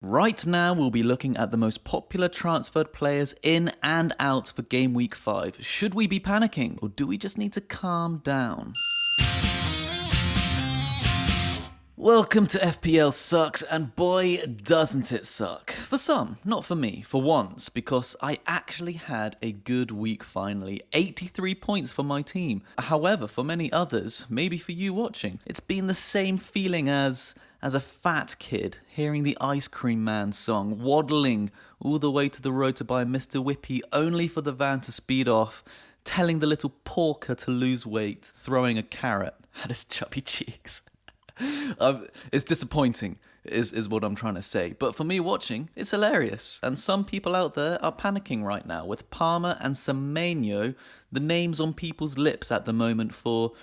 Right now, we'll be looking at the most popular transferred players in and out for Game Week 5. Should we be panicking, or do we just need to calm down? Welcome to FPL Sucks, and boy, doesn't it suck. For some, not for me, for once, because I actually had a good week finally. 83 points for my team. However, for many others, maybe for you watching, it's been the same feeling as a fat kid hearing the Ice Cream Man song, waddling all the way to the road to buy Mr. Whippy, only for the van to speed off, telling the little porker to lose weight, throwing a carrot at his chubby cheeks. It's disappointing, is what I'm trying to say. But for me watching, it's hilarious. And some people out there are panicking right now, with Palmer and Semenyo the names on people's lips at the moment for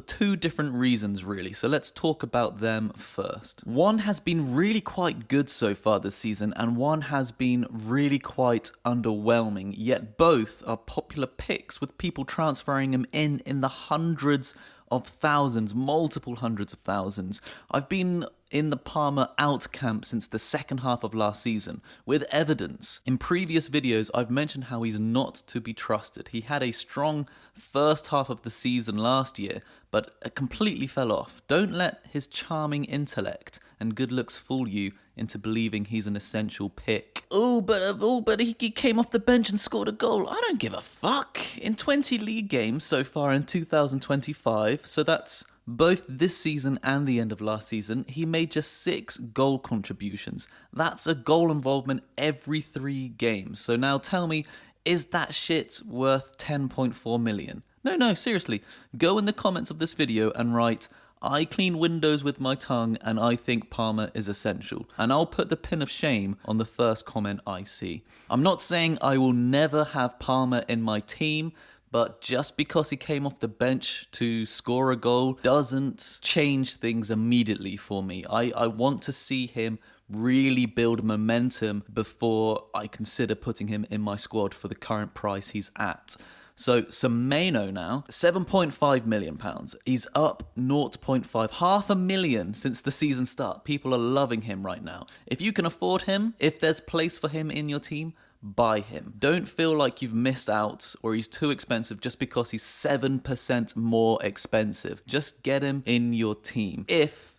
two different reasons, really. So let's talk about them first. One has been really quite good so far this season, and one has been really quite underwhelming, yet both are popular picks, with people transferring him in the hundreds of thousands, multiple hundreds of thousands. I've been in the Palmer out camp since the second half of last season, with evidence. In previous videos, I've mentioned how he's not to be trusted. He had a strong first half of the season last year, but it completely fell off. Don't let his charming intellect and good looks fool you into believing he's an essential pick. But he came off the bench and scored a goal. I don't give a fuck. In 20 league games so far in 2025, so that's both this season and the end of last season, he made just 6 goal contributions. That's a goal involvement every 3 games. So now tell me, is that shit worth 10.4 million? No, seriously. Go in the comments of this video and write, I clean windows with my tongue and I think Palmer is essential. And I'll put the pin of shame on the first comment I see. I'm not saying I will never have Palmer in my team, but just because he came off the bench to score a goal doesn't change things immediately for me. I want to see him really build momentum before I consider putting him in my squad for the current price he's at. So Semenyo now, £7.5 million. He's up 0.5, £500,000 since the season start. People are loving him right now. If you can afford him, if there's place for him in your team, buy him. Don't feel like you've missed out or he's too expensive just because he's 7% more expensive. Just get him in your team if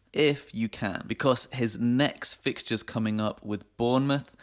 you can, because his next fixtures coming up with Bournemouth,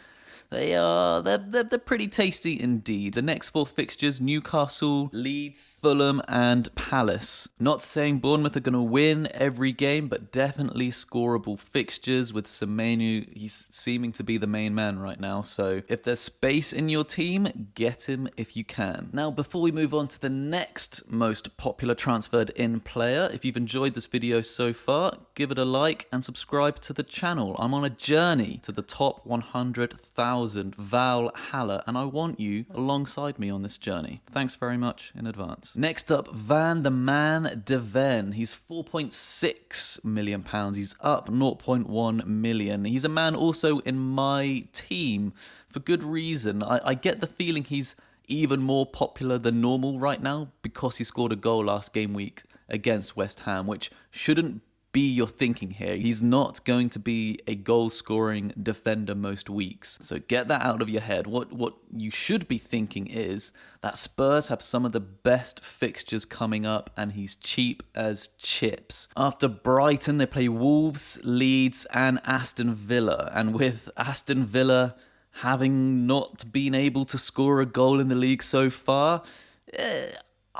they're pretty tasty indeed. The next 4 fixtures, Newcastle, Leeds, Fulham and Palace. Not saying Bournemouth are going to win every game, but definitely scoreable fixtures with Semenyo. He's seeming to be the main man right now, so if there's space in your team, get him if you can. Now, before we move on to the next most popular transferred in player, if you've enjoyed this video so far, give it a like and subscribe to the channel. I'm on a journey to the top 100,000 Valhalla, and I want you alongside me on this journey. Thanks very much in advance. Next up, Van the Man de Ven. He's £4.6 million. He's up 0.1 million. He's a man also in my team for good reason. I get the feeling he's even more popular than normal right now because he scored a goal last game week against West Ham, which shouldn't be your thinking here. He's not going to be a goal-scoring defender most weeks. So get that out of your head. What you should be thinking is that Spurs have some of the best fixtures coming up and he's cheap as chips. After Brighton, they play Wolves, Leeds and Aston Villa. And with Aston Villa having not been able to score a goal in the league so far,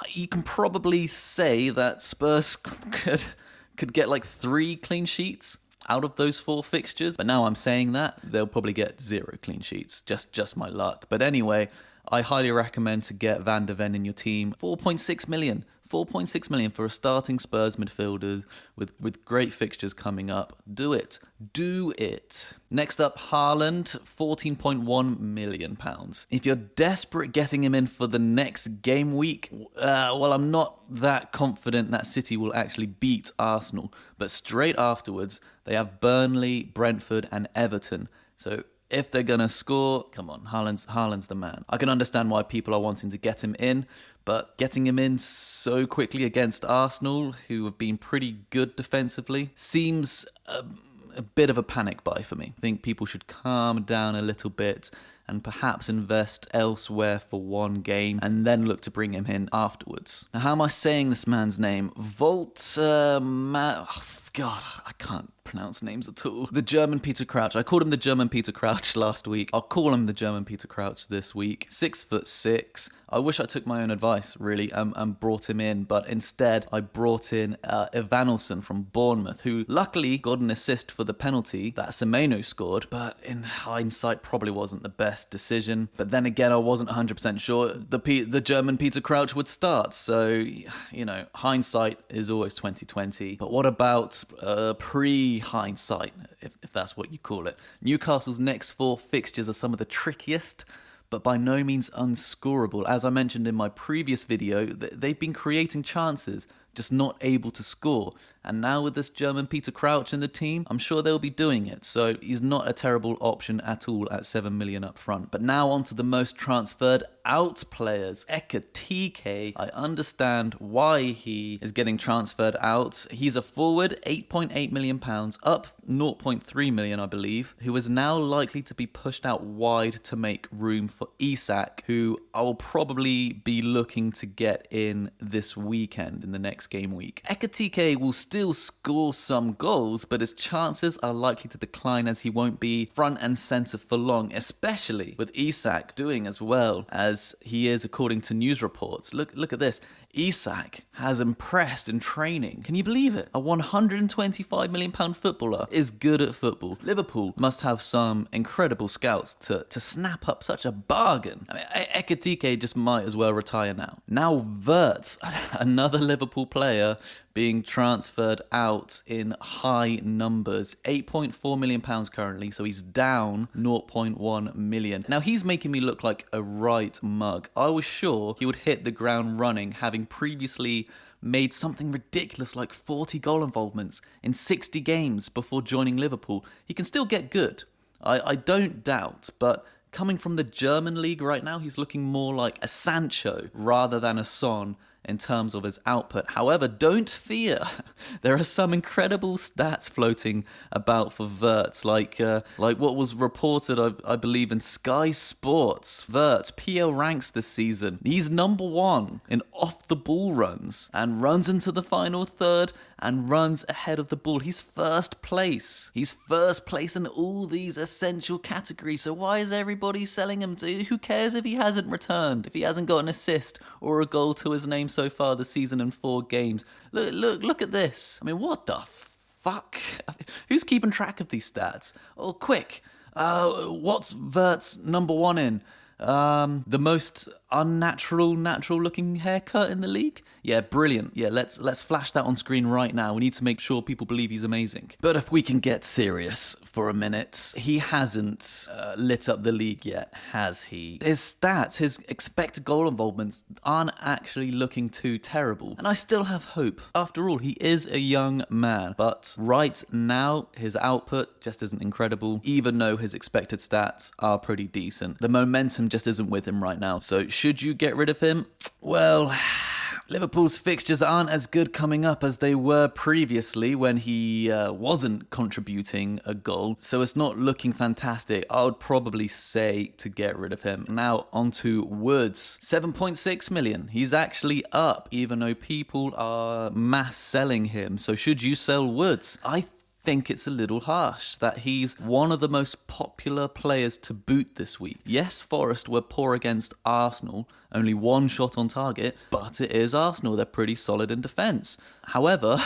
you can probably say that Spurs could get like 3 clean sheets out of those 4 fixtures. But now I'm saying that, they'll probably get 0 clean sheets. Just my luck. But anyway, I highly recommend to get Van de Ven in your team. 4.6 million. 4.6 million for a starting Spurs midfielder with great fixtures coming up. Do it. Do it. Next up, Haaland, £14.1 million. If you're desperate getting him in for the next game week, well, I'm not that confident that City will actually beat Arsenal. But straight afterwards, they have Burnley, Brentford and Everton. So if they're going to score, come on, Haaland's the man. I can understand why people are wanting to get him in, but getting him in so quickly against Arsenal, who have been pretty good defensively, seems a bit of a panic buy for me. I think people should calm down a little bit and perhaps invest elsewhere for one game and then look to bring him in afterwards. Now, how am I saying this man's name? Woltemade. Oh, God, I can't pronounce names at all. The German Peter Crouch. I called him the German Peter Crouch last week. I'll call him the German Peter Crouch this week. 6'6". I wish I took my own advice, really, and brought him in, but instead I brought in Evanilson from Bournemouth, who luckily got an assist for the penalty that Semenyo scored, but in hindsight probably wasn't the best decision. But then again, I wasn't 100% sure the German Peter Crouch would start, so, you know, hindsight is always 2020. But what about pre-hindsight, if that's what you call it? Newcastle's next 4 fixtures are some of the trickiest, but by no means unscorable. As I mentioned in my previous video, they've been creating chances, just not able to score. And now with this German Peter Crouch in the team, I'm sure they'll be doing it. So he's not a terrible option at all at 7 million up front. But now on to the most transferred out players. Ekitike. I understand why he is getting transferred out. He's a forward, £8.8 million, up 0.3 million, I believe, who is now likely to be pushed out wide to make room for Isak, who I will probably be looking to get in this weekend in the next game week. Ekitike will still score some goals, but his chances are likely to decline as he won't be front and centre for long, especially with Isak doing as well as he is according to news reports. Look at this. Isak has impressed in training. Can you believe it? A £125 million footballer is good at football. Liverpool must have some incredible scouts to snap up such a bargain. I mean, Ekitike just might as well retire now. Now Wirtz, another Liverpool player, being transferred out in high numbers. £8.4 million currently, so he's down 0.1 million. Now he's making me look like a right mug. I was sure he would hit the ground running, having previously made something ridiculous like 40 goal involvements in 60 games before joining Liverpool. He can still get good, I don't doubt, but coming from the German league right now, he's looking more like a Sancho rather than a Son in terms of his output. However, don't fear. There are some incredible stats floating about for Wirtz, like what was reported, I believe, in Sky Sports. Wirtz, PL ranks this season. He's number 1 in off-the-ball runs and runs into the final third and runs ahead of the ball. He's first place. He's first place in all these essential categories. So why is everybody selling him? Who cares if he hasn't returned, if he hasn't got an assist or a goal to his name so far this season in 4 games? Look at this. I mean, what the fuck? Who's keeping track of these stats? Oh, quick. What's Wirtz number 1 in? The most natural looking haircut in the league? Yeah, brilliant. Yeah, let's flash that on screen right now. We need to make sure people believe he's amazing. But if we can get serious for a minute, he hasn't lit up the league yet, has he? His stats, his expected goal involvements aren't actually looking too terrible. And I still have hope. After all, he is a young man. But right now, his output just isn't incredible, even though his expected stats are pretty decent. The momentum just isn't with him right now. So should you get rid of him? Well, Liverpool's fixtures aren't as good coming up as they were previously when he wasn't contributing a goal, so it's not looking fantastic. I would probably say to get rid of him. Now onto Woods, 7.6 million. He's actually up, even though people are mass selling him. So should you sell Woods? I think it's a little harsh that he's one of the most popular players to boot this week. Yes, Forest were poor against Arsenal, only 1 shot on target, but it is Arsenal. They're pretty solid in defence. However,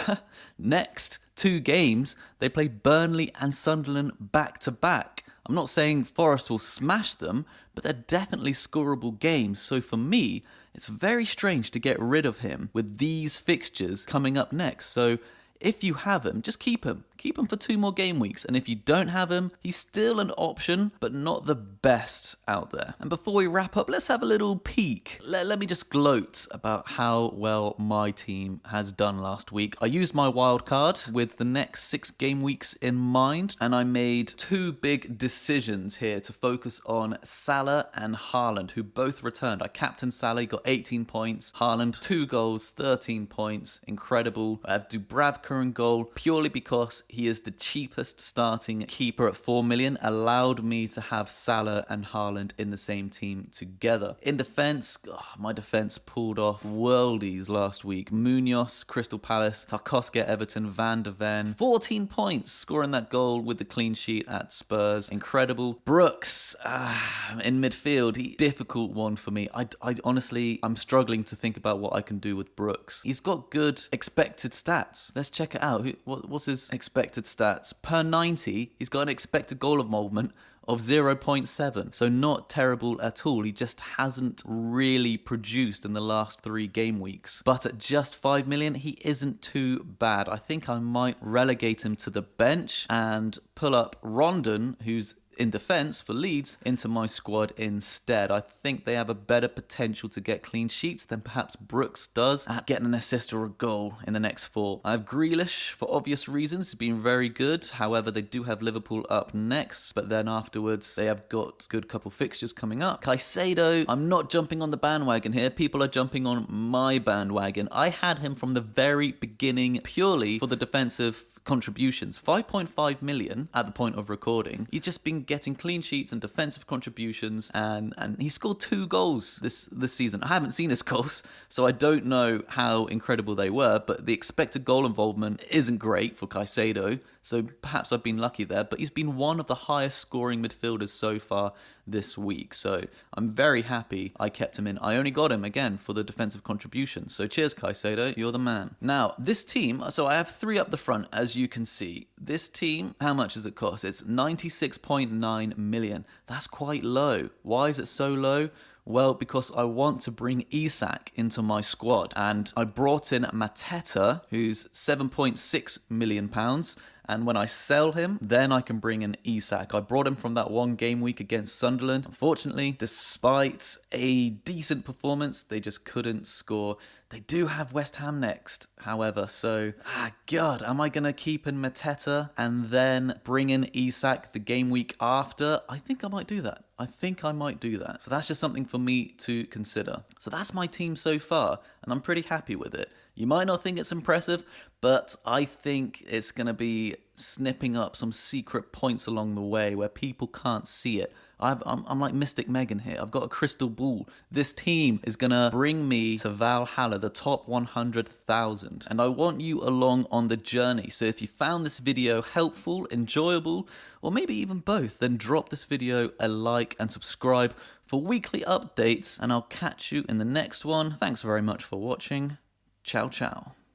next 2 games, they play Burnley and Sunderland back to back. I'm not saying Forest will smash them, but they're definitely scoreable games. So for me, it's very strange to get rid of him with these fixtures coming up next. So if you have him, just keep him. Keep him for 2 more game weeks. And if you don't have him, he's still an option, but not the best out there. And before we wrap up, let's have a little peek. Let me just gloat about how well my team has done last week. I used my wild card with the next 6 game weeks in mind, and I made 2 big decisions here to focus on Salah and Haaland, who both returned. I captained Salah, he got 18 points. Haaland, 2 goals, 13 points. Incredible. I have Dubravka in goal purely because he is the cheapest starting keeper at 4 million, allowed me to have Salah and Haaland in the same team together. In defence, my defence pulled off worldies last week. Munoz, Crystal Palace, Tarkowski at Everton, Van de Ven, 14 points, scoring that goal with the clean sheet at Spurs. Incredible. Brooks, in midfield, difficult one for me. I honestly, I'm struggling to think about what I can do with Brooks. He's got good expected stats. Let's check it out. What's his expected stats? Per 90, he's got an expected goal involvement of 0.7. So not terrible at all. He just hasn't really produced in the last 3 game weeks. But at just 5 million, he isn't too bad. I think I might relegate him to the bench and pull up Rondon, who's in defence for Leeds, into my squad instead. I think they have a better potential to get clean sheets than perhaps Brooks does at getting an assist or a goal in the next 4. I have Grealish for obvious reasons. He's been very good. However, they do have Liverpool up next, but then afterwards they have got good couple fixtures coming up. Caicedo, I'm not jumping on the bandwagon here. People are jumping on my bandwagon. I had him from the very beginning purely for the defensive contributions. 5.5 million at the point of recording. He's just been getting clean sheets and defensive contributions, and he scored 2 goals this season. I haven't seen his goals, so I don't know how incredible they were, but the expected goal involvement isn't great for Caicedo, so perhaps I've been lucky there, but he's been one of the highest scoring midfielders so far this week, so I'm very happy I kept him in. I only got him, again, for the defensive contributions, so cheers Caicedo, you're the man. Now, this team, so I have 3 up the front, as you can see. This team, how much does it cost? It's 96.9 million. That's quite low. Why is it so low? Well, because I want to bring Isak into my squad, and I brought in Mateta, who's £7.6 million, and when I sell him, then I can bring in Isak. I brought him from that 1 game week against Sunderland. Unfortunately, despite a decent performance, they just couldn't score. They do have West Ham next, however, so, God, am I going to keep in Mateta and then bring in Isak the game week after? I think I might do that. So that's just something for me to consider. So that's my team so far, and I'm pretty happy with it. You might not think it's impressive, but I think it's going to be snipping up some secret points along the way where people can't see it. I'm like Mystic Megan here. I've got a crystal ball. This team is going to bring me to Valhalla, the top 100,000. And I want you along on the journey. So if you found this video helpful, enjoyable, or maybe even both, then drop this video a like and subscribe for weekly updates. And I'll catch you in the next one. Thanks very much for watching. Ciao, ciao.